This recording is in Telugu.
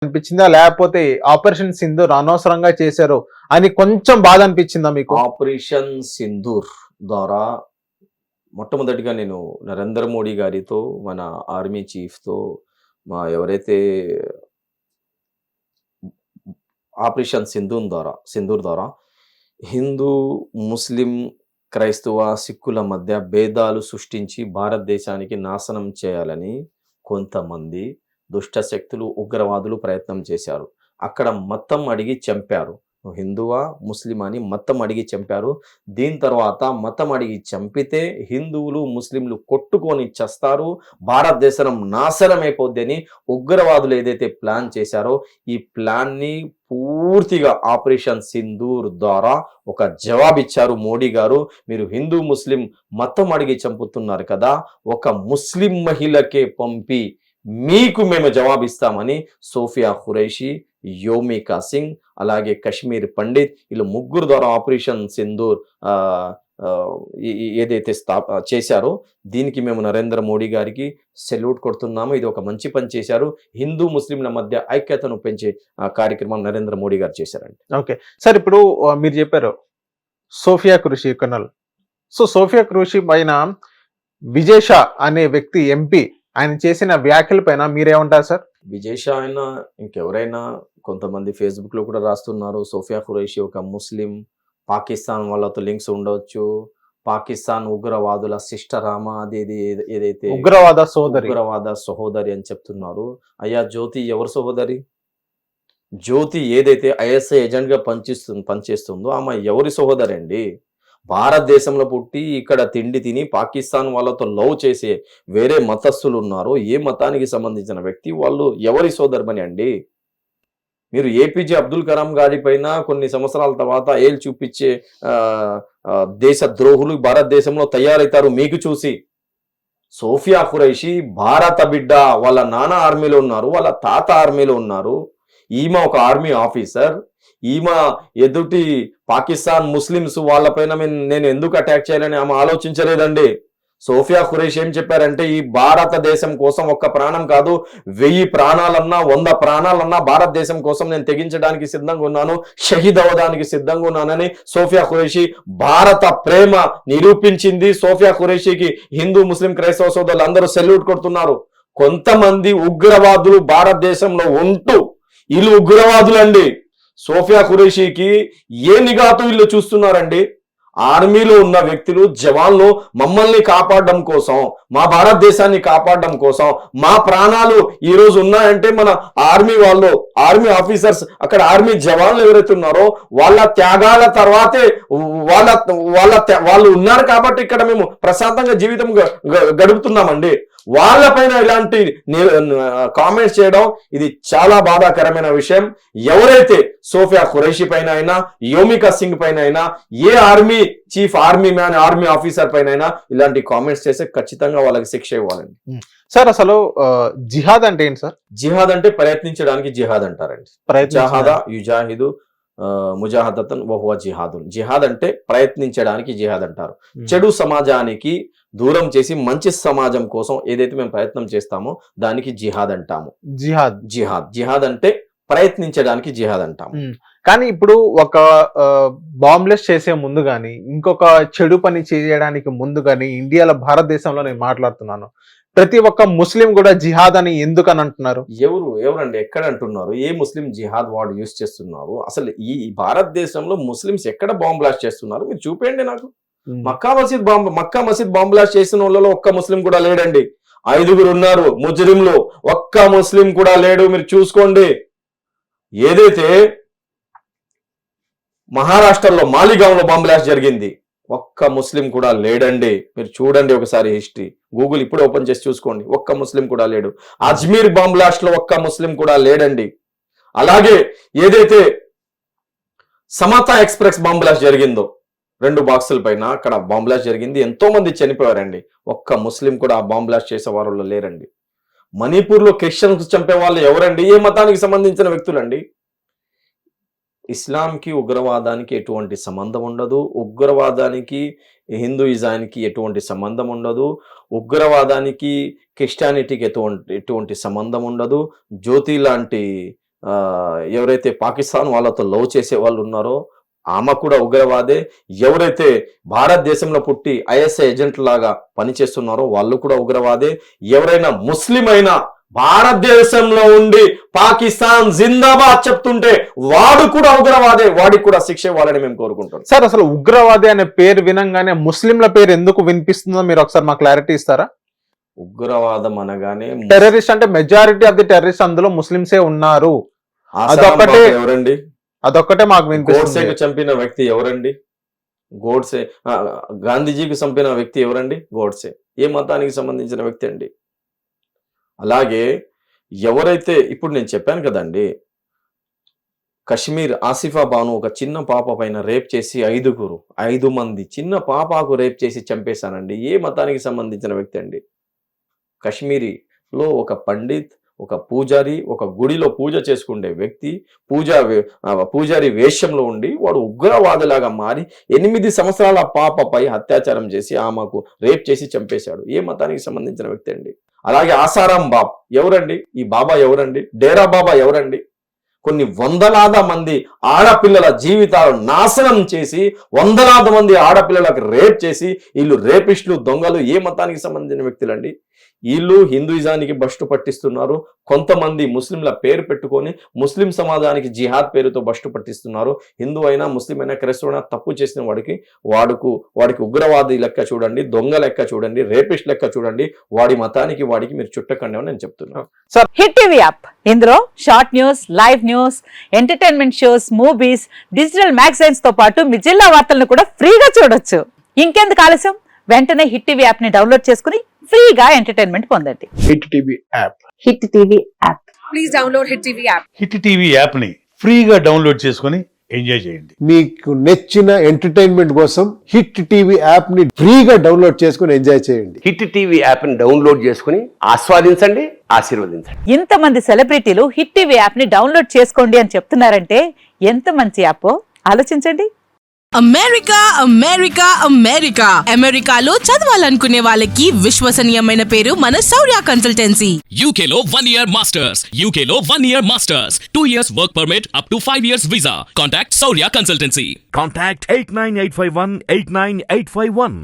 అనిపించిందా? లేకపోతే ఆపరేషన్ సింధూర్ అనవసరంగా చేశారు అని కొంచెం బాధ అనిపించిందా మీకు? ఆపరేషన్ సింధూర్ ద్వారా మొట్టమొదటిగా నేను నరేంద్ర మోడీ గారితో, మన ఆర్మీ చీఫ్‌తో, మా ఎవరైతే ఆపరేషన్ సింధూర్ ద్వారా హిందూ, ముస్లిం, క్రైస్తవ, సిక్కుల మధ్య భేదాలు సృష్టించి భారతదేశానికి నాశనం చేయాలని కొంతమంది దుష్ట శక్తులు, ఉగ్రవాదులు ప్రయత్నం చేశారు. అక్కడ మతం అడిగి చంపారు. నువ్వు హిందువా, ముస్లిమా అని మతం అడిగి చంపారు. దీని తర్వాత మతం అడిగి చంపితే హిందువులు, ముస్లింలు కొట్టుకొని చస్తారు, భారతదేశం నాశనం అయిపోద్దని ఉగ్రవాదులు ఏదైతే ప్లాన్ చేశారో ఈ ప్లాన్ని పూర్తిగా ఆపరేషన్ సింధూర్ ద్వారా ఒక జవాబిచ్చారు మోడీ గారు. మీరు హిందూ, ముస్లిం మతం అడిగి చంపుతున్నారు కదా, ఒక ముస్లిం మహిళకే పంపి మీకు మేము జవాబిస్తామని సోఫియా ఖురైషీ, యోమికా సింగ్, అలాగే కశ్మీర్ పండిత్ వీళ్ళు ముగ్గురు ద్వారా ఆపరేషన్ సింధూర్ ఏదైతే చేశారో దీనికి మేము నరేంద్ర మోడీ గారికి సెల్యూట్ కొడుతున్నాము. ఇది ఒక మంచి పని చేశారు. హిందూ, ముస్లింల మధ్య ఐక్యతను పెంచే కార్యక్రమం నరేంద్ర మోడీ గారు చేశారండి. ఓకే సార్, ఇప్పుడు మీరు చెప్పారు సోఫియా ఖురైషీ కర్నల్. సో సోఫియా ఖురైషీ పైన విజయ్ షా అనే వ్యక్తి ఎంపీ ఆయన చేసిన వ్యాఖ్యల పైన మీరేమంటారు సార్? విజయ్ షా అయినా ఇంకెవరైనా కొంతమంది ఫేస్బుక్ లో కూడా రాస్తున్నారు సోఫియా ఖురైషీ ఒక ముస్లిం, పాకిస్తాన్ వాళ్ళతో లింక్స్ ఉండవచ్చు, పాకిస్తాన్ ఉగ్రవాదుల సిస్టర్ ఆమా, అది ఏదైతే ఉగ్రవాద సహోదరి అని చెప్తున్నారు. అయ్యా జ్యోతి ఎవరు సహోదరి? జ్యోతి ఏదైతే ఐఎస్ఐ ఏజెంట్ గా పనిచేస్తుందో ఆమె ఎవరి సహోదరి అండి? భారతదేశంలో పుట్టి ఇక్కడ తిండి తిని పాకిస్తాన్ వాళ్ళతో లవ్ చేసే వేరే మతస్థులు ఉన్నారు. ఏ మతానికి సంబంధించిన వ్యక్తి వాళ్ళు ఎవరి సోదరుమని అండి? మీరు ఏపీజే అబ్దుల్ కలాం గారి పైన కొన్ని సంవత్సరాల తర్వాత ఏళ్ళు చూపించే దేశ ద్రోహులు భారతదేశంలో తయారవుతారు మీకు చూసి. సోఫియా ఖురైషీ భారత బిడ్డ, వాళ్ళ నాన్న ఆర్మీలో ఉన్నారు, వాళ్ళ తాత ఆర్మీలో ఉన్నారు. ఈమె ఒక ఆర్మీ ఆఫీసర్. ఈమె ఎదుటి పాకిస్తాన్ ముస్లిమ్స్ వాళ్ళపైన నేను ఎందుకు అటాక్ చేయాలని ఆమె ఆలోచించలేదండి. సోఫియా ఖురైషీ ఏం చెప్పారంటే ఈ భారతదేశం కోసం ఒక్క ప్రాణం కాదు, 1000 ప్రాణాలన్నా 100 ప్రాణాలన్నా భారతదేశం కోసం నేను తెగించడానికి సిద్ధంగా ఉన్నాను, షహీద్ అవ్వడానికి సిద్ధంగా ఉన్నానని సోఫియా ఖురైషీ భారత ప్రేమ నిరూపించింది. సోఫియా ఖురైషీకి హిందూ, ముస్లిం, క్రైస్తవ సోదరులు అందరూ సెల్యూట్ కొడుతున్నారు. కొంతమంది ఉగ్రవాదులు భారతదేశంలో ఉంటూ వీళ్ళు ఉగ్రవాదులండి. సోఫియా ఖురైషీకి ఏ నిఘాతో వీళ్ళు చూస్తున్నారండి? ఆర్మీలో ఉన్న వ్యక్తులు, జవాన్లు మమ్మల్ని కాపాడడం కోసం, మా భారతదేశాన్ని కాపాడడం కోసం మా ప్రాణాలు ఈ రోజు ఉన్నాయంటే మన ఆర్మీ వాళ్ళు, ఆర్మీ ఆఫీసర్స్, అక్కడ ఆర్మీ జవాన్లు ఎవరైతే ఉన్నారో వాళ్ళ త్యాగాల తర్వాతే వాళ్ళు ఉన్నారు కాబట్టి ఇక్కడ మేము ప్రశాంతంగా జీవితం గడుపుతున్నామండి. వాళ్ళపైన ఇలాంటి కామెంట్స్ చేయడం ఇది చాలా బాధాకరమైన విషయం. ఎవరైతే సోఫియా ఖురైషీ పైన అయినా, యోమికా సింగ్ పైన అయినా, ఏ army chief, army man, army officer పైన అయినా ఇలాంటి కామెంట్స్ చేస్తే ఖచ్చితంగా వాళ్ళకి శిక్ష ఇవ్వాలండి. సార్ అసలు జిహాద్ అంటే ఏంటి సార్? జిహాద్ అంటే ప్రయత్నించడానికి జిహాద్ అంటారండి. జహాదా యుజాహిదు ముజాహదతన్ వహువ జిహాదున్. జిహాద్ అంటే ప్రయత్నించడానికి జిహాద్ అంటారు. చెడు సమాజానికి దూరం చేసి మంచి సమాజం కోసం ఏదైతే మేము ప్రయత్నం చేస్తామో దానికి జిహాద్ అంటాము. జిహాద్ అంటే ప్రయత్నించడానికి జిహాద్ అంటాము. కానీ ఇప్పుడు ఒక బాంబ్లెస్ చేసే ముందు గాని, ఇంకొక చెడు పని చేయడానికి ముందు గాని, ఇండియాలో, భారతదేశంలో నేను మాట్లాడుతున్నాను, ప్రతి ఒక్క ముస్లిం కూడా జిహాద్ అని ఎందుకని అంటున్నారు? ఎవరండి ఎక్కడ అంటున్నారు? ఏ ముస్లిం జిహాద్ వర్డ్ యూజ్ చేస్తున్నారు? అసలు ఈ భారతదేశంలో ముస్లింస్ ఎక్కడ బాంబ్ బ్లాస్ట్ చేస్తున్నారు మీరు చూపేయండి నాకు. మక్కా మసీద్ బాంబ్ బ్లాస్ట్ చేసిన వాళ్ళలో ఒక్క ముస్లిం కూడా లేడండి. 5 ఉన్నారు ముజ్రింలు, ఒక్క ముస్లిం కూడా లేడు. మీరు చూసుకోండి. ఏదైతే మహారాష్ట్రలో మాలిగాంలో బాంబ్ బ్లాస్ట్ జరిగింది, ఒక్క ముస్లిం కూడా లేడండి. మీరు చూడండి ఒకసారి హిస్టరీ, గూగుల్ ఇప్పుడు ఓపెన్ చేసి చూసుకోండి, ఒక్క ముస్లిం కూడా లేడు. అజ్మీర్ బాంబ్ బ్లాస్ట్ లో ఒక్క ముస్లిం కూడా లేడండి. అలాగే ఏదైతే సమతా ఎక్స్ప్రెస్ బాంబ్ బ్లాస్ట్ జరిగిందో 2 బాక్సుల పైన అక్కడ బాంబ్ బ్లాస్ట్ జరిగింది, ఎంతో మంది చనిపోయారండి. ఒక్క ముస్లిం కూడా ఆ బాంబ్ బ్లాస్ట్ చేసే వారిలో లేరండి. మణిపూర్ లో క్రిస్టియన్స్ చంపే వాళ్ళు ఎవరండి? ఏ మతానికి సంబంధించిన వ్యక్తులండి? ఇస్లాంకి ఉగ్రవాదానికి ఎటువంటి సంబంధం ఉండదు. ఉగ్రవాదానికి హిందూయిజానికి ఎటువంటి సంబంధం ఉండదు. ఉగ్రవాదానికి క్రిస్టియానిటీకి ఎటువంటి సంబంధం ఉండదు. జ్యోతి లాంటి ఎవరైతే పాకిస్తాన్ వాళ్ళతో లవ్ చేసే వాళ్ళు ఉన్నారో ఆమె కూడా ఉగ్రవాదే. ఎవరైతే భారతదేశంలో పుట్టి ఐఎస్ఐ ఏజెంట్ లాగా పనిచేస్తున్నారో వాళ్ళు కూడా ఉగ్రవాదే. ఎవరైనా ముస్లిం అయినా భారతదేశంలో ఉండి పాకిస్తాన్ జిందాబాద్ చెప్తుంటే వాడు కూడా ఉగ్రవాదే, వాడికి కూడా శిక్ష ఇవ్వాలని మేము కోరుకుంటున్నాం. సార్ అసలు ఉగ్రవాది అనే పేరు వినంగానే ముస్లింల పేరు ఎందుకు వినిపిస్తుందో మీరు ఒకసారి మా క్లారిటీ ఇస్తారా? ఉగ్రవాదం అనగానే టెర్రరిస్ట్ అంటే మెజారిటీ ఆఫ్ ది టెర్రరిస్ట్ అందులో ముస్లింసే ఉన్నారు. అదొక్కటే ఎవరండి? అదొక్కటే మాకు వినిపిస్తుంది. గోడ్సేకు చంపిన వ్యక్తి ఎవరండి? గోడ్సే. గాంధీజీకి చంపిన వ్యక్తి ఎవరండి? గోడ్సే. ఏ మతానికి సంబంధించిన వ్యక్తి అండి? అలాగే ఎవరైతే ఇప్పుడు నేను చెప్పాను కదండి, కశ్మీర్ ఆసిఫా బాను ఒక చిన్న పాప పైన రేప్ చేసి 5 మంది చిన్న పాపకు రేప్ చేసి చంపేశానండి. ఏ మతానికి సంబంధించిన వ్యక్తి అండి? కశ్మీరీలో ఒక పండిత్, ఒక పూజారి, ఒక గుడిలో పూజ చేసుకునే వ్యక్తి పూజారి వేషంలో ఉండి వాడు ఉగ్రవాదిలాగా మారి 8 సంవత్సరాల పాపపై అత్యాచారం చేసి ఆమెకు రేప్ చేసి చంపేశాడు. ఏ మతానికి సంబంధించిన వ్యక్తి అండి? అలాగే ఆసారాం బాబ్ ఎవరండి? ఈ బాబా ఎవరండి? డేరా బాబా ఎవరండి? కొన్ని వందలాది మంది ఆడపిల్లల జీవితాలు నాశనం చేసి వందలాది మంది ఆడపిల్లలకు రేప్ చేసి వీళ్ళు రేపిస్టులు, దొంగలు ఏ మతానికి సంబంధించిన వ్యక్తులండి? వీళ్ళు హిందూయిజానికి బస్టు పట్టిస్తున్నారు. కొంతమంది ముస్లింల పేరు పెట్టుకొని ముస్లిం సమాజానికి జిహాద్ పేరుతో బస్టు పట్టిస్తున్నారు. హిందూ అయినా, ముస్లిం అయినా, క్రైస్తవుడైనా తప్పు చేసిన వాడికి ఉగ్రవాది లెక్క చూడండి, దొంగ లెక్క చూడండి, రేపిస్ట్ లెక్క చూడండి. వాడి మతానికి వాడికి మీరు చుట్టకండి అని నేను చెప్తున్నాను. హిట్ టీవీ యాప్, ఇందులో short news, live news, entertainment shows, movies, digital magazines తో పాటు మీ జిల్లా వార్తలను కూడా ఫ్రీగా చూడొచ్చు. ఇంకెందుకు ఆలస్యం, వెంటనే హిట్ టీవీ యాప్ ని డౌన్లోడ్ చేసుకుని ఫ్రీగా ఎంటర్టైన్మెంట్ పొందండి. Hit TV app. Hit TV app. Please download hit TV app. Hit TV app ని ఫ్రీగా డౌన్లోడ్ చేసుకొని ఎంజాయ్ చేయండి. మీకు నచ్చిన ఎంటర్టైన్మెంట్ కోసం హిట్ టీవీ యాప్ ని ఫ్రీగా డౌన్లోడ్ చేసుకొని ఎంజాయ్ చేయండి. హిట్ టీవీ యాప్ ని డౌన్లోడ్ చేసుకుని ఆస్వాదించండి, ఆశీర్వదించండి. ఇంతమంది సెలబ్రిటీలు హిట్ టీవీ యాప్ ని డౌన్లోడ్ చేసుకోండి అని చెప్తున్నారంటే ఎంత మంచి యాప్ ఆలోచించండి. అమెరికా అమెరికాలో చదవాలనుకునే వాళ్ళకి విశ్వసనీయమైన పేరు మన శౌర్య కన్సల్టెన్సీ. UK లో 1 year masters, UK లో 1 year masters, 2 years work permit up to 5 years visa. Contact Saurya Consultancy. Contact 89851 89851.